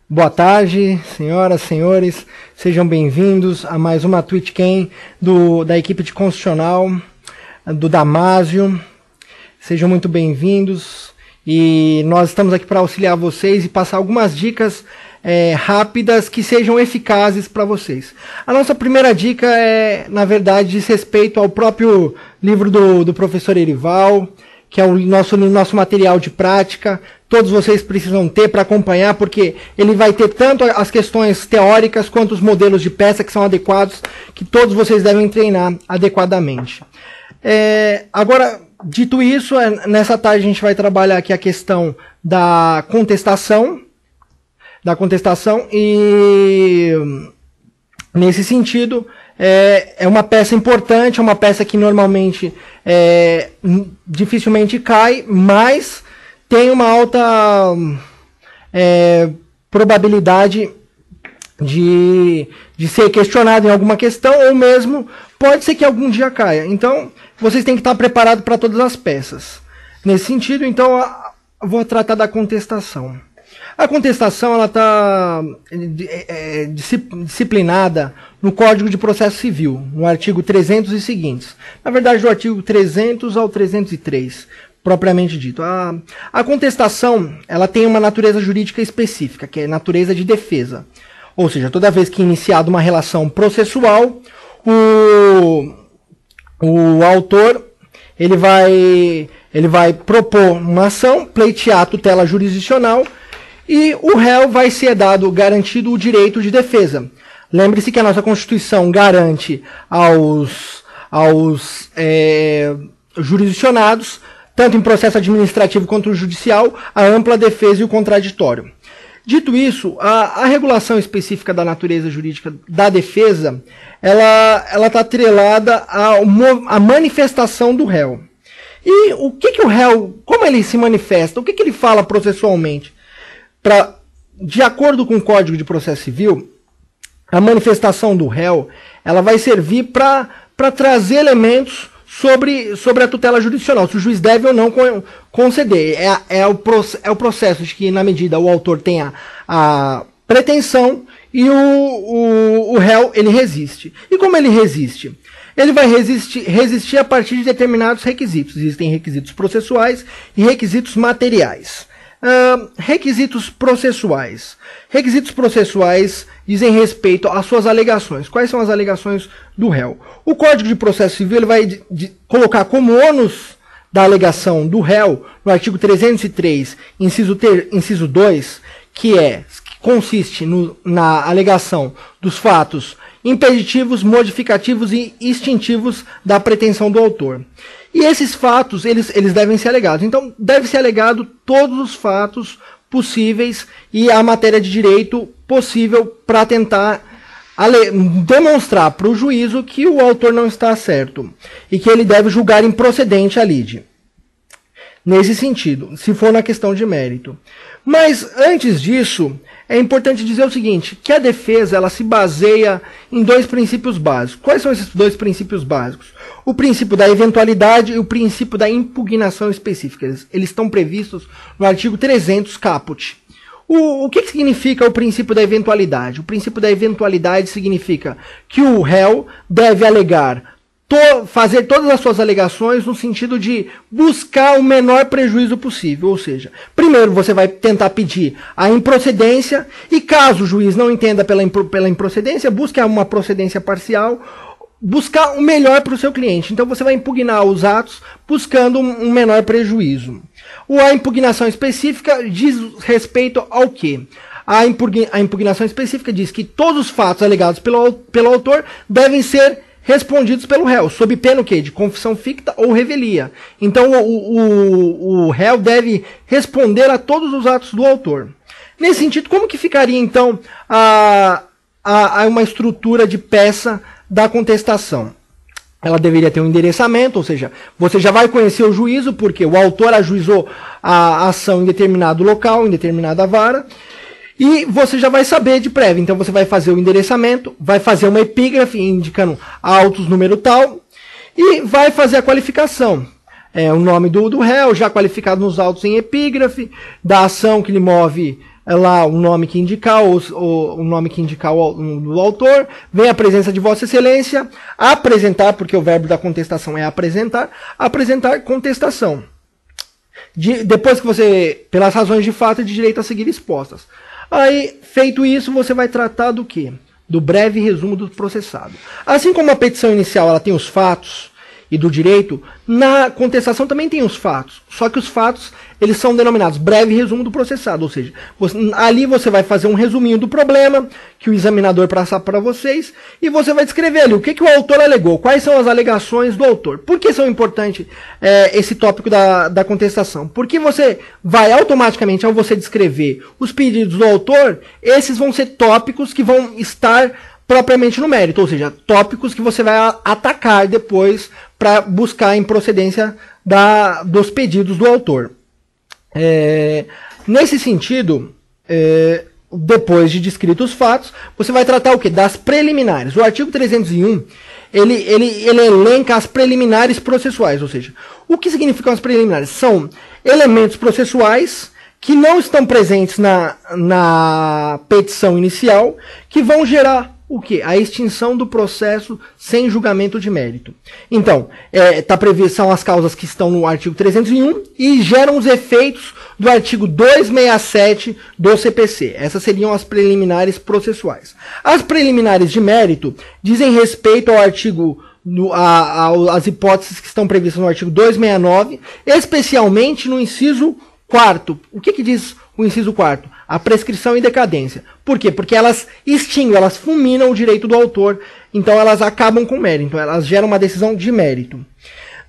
Boa tarde, senhoras, senhores, sejam bem-vindos a mais uma TwitchCam da equipe de Constitucional, do Damásio. Sejam muito bem-vindos e nós estamos aqui para auxiliar vocês e passar algumas dicas rápidas que sejam eficazes para vocês. A nossa primeira dica na verdade, diz respeito ao próprio livro do professor Erival, que é o nosso material de prática. Todos vocês precisam ter para acompanhar, porque ele vai ter tanto as questões teóricas quanto os modelos de peça que são adequados, que todos vocês devem treinar adequadamente. Agora, dito isso, nessa tarde a gente vai trabalhar aqui a questão da contestação e, nesse sentido, é uma peça importante, é uma peça que normalmente dificilmente cai, mas tem uma alta probabilidade de ser questionado em alguma questão, ou mesmo pode ser que algum dia caia. Então, vocês têm que estar preparados para todas as peças. Nesse sentido, então, eu vou tratar da contestação. A contestação está disciplinada no Código de Processo Civil, no artigo 300 e seguintes. Na verdade, do artigo 300 ao 303, propriamente dito. A contestação ela tem uma natureza jurídica específica, que é natureza de defesa. Ou seja, toda vez que é iniciada uma relação processual, o autor ele vai propor uma ação, pleitear a tutela jurisdicional, e o réu vai ser garantido o direito de defesa. Lembre-se que a nossa Constituição garante aos jurisdicionados, tanto em processo administrativo quanto judicial, a ampla defesa e o contraditório. Dito isso, a regulação específica da natureza jurídica da defesa, ela está atrelada à manifestação do réu. E o que o réu, como ele se manifesta, o que ele fala processualmente? De acordo com o Código de Processo Civil, a manifestação do réu ela vai servir para trazer elementos sobre a tutela jurisdicional, se o juiz deve ou não conceder. É o processo de que, na medida o autor tenha a pretensão e o réu ele resiste. E como ele resiste? Ele vai resistir a partir de determinados requisitos. Existem requisitos processuais e requisitos materiais. Requisitos processuais. Requisitos processuais dizem respeito às suas alegações. Quais são as alegações do réu? O Código de Processo Civil ele vai colocar como ônus da alegação do réu, no artigo 303, inciso 2, que consiste na alegação dos fatos impeditivos, modificativos e extintivos da pretensão do autor. E esses fatos, eles devem ser alegados. Então, deve ser alegado todos os fatos possíveis e a matéria de direito possível para tentar demonstrar para o juízo que o autor não está certo e que ele deve julgar improcedente a lide. Nesse sentido, se for na questão de mérito. Mas, antes disso, é importante dizer o seguinte, que a defesa ela se baseia em dois princípios básicos. Quais são esses dois princípios básicos? O princípio da eventualidade e o princípio da impugnação específica. Eles estão previstos no artigo 300 caput. O que significa o princípio da eventualidade? O princípio da eventualidade significa que o réu deve alegar fazer todas as suas alegações no sentido de buscar o menor prejuízo possível. Ou seja, primeiro você vai tentar pedir a improcedência e caso o juiz não entenda pela improcedência, busque uma procedência parcial, buscar o melhor para o seu cliente. Então você vai impugnar os atos buscando um menor prejuízo. A impugnação específica diz respeito ao quê? A impugnação específica diz que todos os fatos alegados pelo autor devem ser respondidos pelo réu, sob pena o quê? De confissão ficta ou revelia. Então o réu deve responder a todos os atos do autor. Nesse sentido, como que ficaria então uma estrutura de peça da contestação? Ela deveria ter um endereçamento, ou seja, você já vai conhecer o juízo, porque o autor ajuizou a ação em determinado local, em determinada vara, E você já vai saber de prévia. Então você vai fazer o endereçamento, vai fazer uma epígrafe indicando autos número tal e vai fazer a qualificação. O nome do réu, já qualificado nos autos em epígrafe, da ação que lhe move lá o nome que indicar, o nome que indicar o autor, vem a presença de Vossa Excelência, apresentar, porque o verbo da contestação é apresentar contestação. Depois que você, pelas razões de fato e de direito a seguir expostas. Aí, feito isso, você vai tratar do quê? Do breve resumo do processado. Assim como a petição inicial ela tem os fatos e do direito, na contestação também tem os fatos. Só que os fatos, eles são denominados breve resumo do processado. Ou seja, ali você vai fazer um resuminho do problema que o examinador passar para vocês e você vai descrever ali o que o autor alegou, quais são as alegações do autor. Por que são importantes esse tópico da contestação? Porque você vai automaticamente, ao você descrever os pedidos do autor, esses vão ser tópicos que vão estar propriamente no mérito, ou seja, tópicos que você vai atacar depois para buscar a improcedência dos pedidos do autor. Nesse sentido, depois de descritos os fatos, você vai tratar o quê? Das preliminares. O artigo 301, ele elenca as preliminares processuais, ou seja, o que significam as preliminares? São elementos processuais que não estão presentes na petição inicial, que vão gerar o quê? A extinção do processo sem julgamento de mérito. Então, são as causas que estão no artigo 301 e geram os efeitos do artigo 267 do CPC. Essas seriam as preliminares processuais. As preliminares de mérito dizem respeito ao artigo, às hipóteses que estão previstas no artigo 269, especialmente no inciso 4º. O que diz o inciso 4º? A prescrição e decadência. Por quê? Porque elas extinguem, elas fulminam o direito do autor, então elas acabam com o mérito, então elas geram uma decisão de mérito.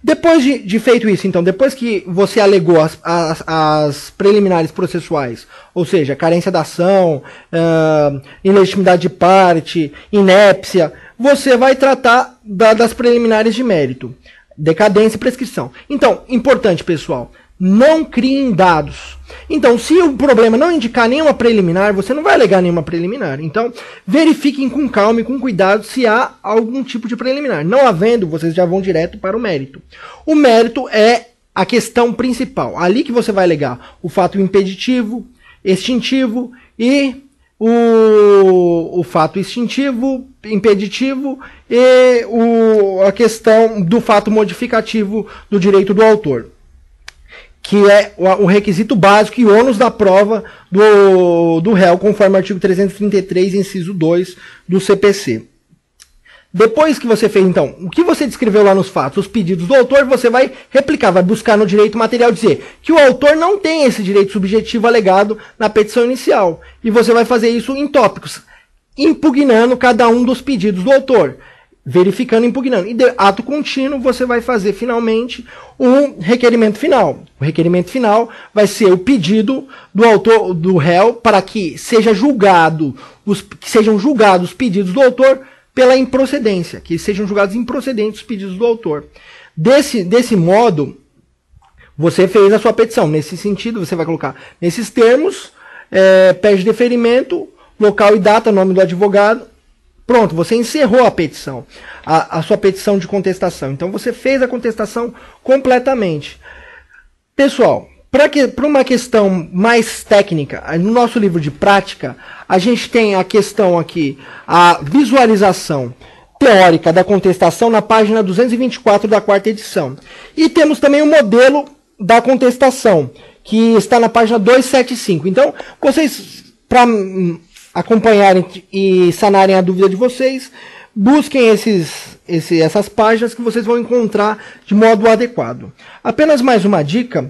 Depois de feito isso, então, depois que você alegou as preliminares processuais, ou seja, carência da ação, ilegitimidade de parte, inépcia, você vai tratar das preliminares de mérito, decadência e prescrição. Então, importante, pessoal, não criem dados. Então, se o problema não indicar nenhuma preliminar, você não vai alegar nenhuma preliminar. Então, verifiquem com calma e com cuidado se há algum tipo de preliminar. Não havendo, vocês já vão direto para o mérito. O mérito é a questão principal. Ali que você vai alegar o fato impeditivo, extintivo e o fato extintivo, impeditivo e a questão do fato modificativo do direito do autor, que é o requisito básico e ônus da prova do réu, conforme o artigo 333, inciso 2 do CPC. Depois que você fez, então, o que você descreveu lá nos fatos, os pedidos do autor, você vai replicar, vai buscar no direito material dizer que o autor não tem esse direito subjetivo alegado na petição inicial. E você vai fazer isso em tópicos, impugnando cada um dos pedidos do autor. Verificando e impugnando. E de ato contínuo, você vai fazer finalmente um requerimento final. O requerimento final vai ser o pedido do autor, do réu, para que sejam julgados os pedidos do autor pela improcedência, que sejam julgados improcedentes os pedidos do autor. Desse modo, você fez a sua petição. Nesse sentido, você vai colocar nesses termos, pede deferimento, local e data, nome do advogado. Pronto, você encerrou a petição, a sua petição de contestação. Então você fez a contestação completamente. Pessoal, para uma questão mais técnica, no nosso livro de prática, a gente tem a questão aqui, a visualização teórica da contestação na página 224 da 4ª edição. E temos também o modelo da contestação, que está na página 275. Então, vocês, para acompanharem e sanarem a dúvida de vocês, busquem essas páginas que vocês vão encontrar de modo adequado. Apenas mais uma dica,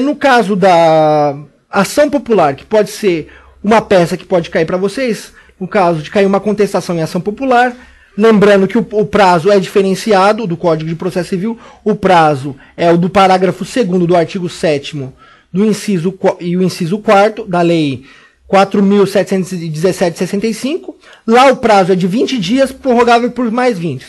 no caso da ação popular, que pode ser uma peça que pode cair para vocês, no caso de cair uma contestação em ação popular, lembrando que o prazo é diferenciado do Código de Processo Civil, o prazo é o do parágrafo 2º do artigo 7º do inciso e o inciso 4º da Lei 4.717/65, lá o prazo é de 20 dias, prorrogável por mais 20.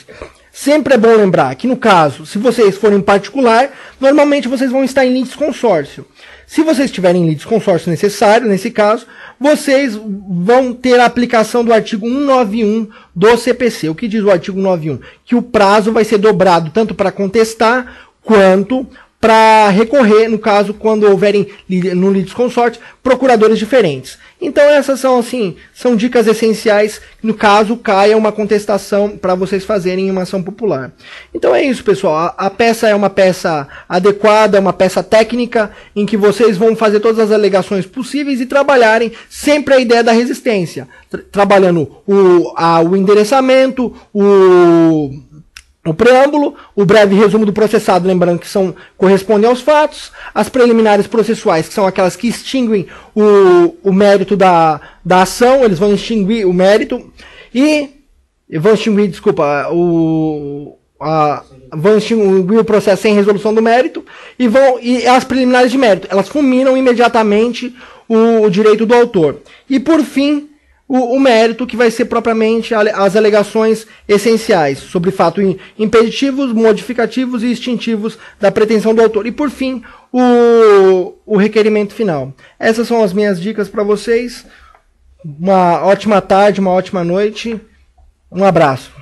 Sempre é bom lembrar que, no caso, se vocês forem particular, normalmente vocês vão estar em litisconsórcio. Se vocês tiverem litisconsórcio necessário, nesse caso, vocês vão ter a aplicação do artigo 191 do CPC. O que diz o artigo 191? Que o prazo vai ser dobrado tanto para contestar quanto para recorrer, no caso, quando houverem no litisconsorte, procuradores diferentes. Então essas são, assim, são dicas essenciais, no caso caia uma contestação para vocês fazerem uma ação popular. Então é isso, pessoal. A peça é uma peça adequada, é uma peça técnica, em que vocês vão fazer todas as alegações possíveis e trabalharem sempre a ideia da resistência. Trabalhando o endereçamento, o preâmbulo, o breve resumo do processado, lembrando que correspondem aos fatos, as preliminares processuais, que são aquelas que extinguem o mérito da ação, eles vão extinguir o mérito, vão extinguir o processo sem resolução do mérito, e as preliminares de mérito, elas fulminam imediatamente o direito do autor. E por fim, o mérito, que vai ser propriamente as alegações essenciais sobre fatos impeditivos, modificativos e extintivos da pretensão do autor. E por fim, o requerimento final. Essas são as minhas dicas para vocês. Uma ótima tarde, uma ótima noite. Um abraço.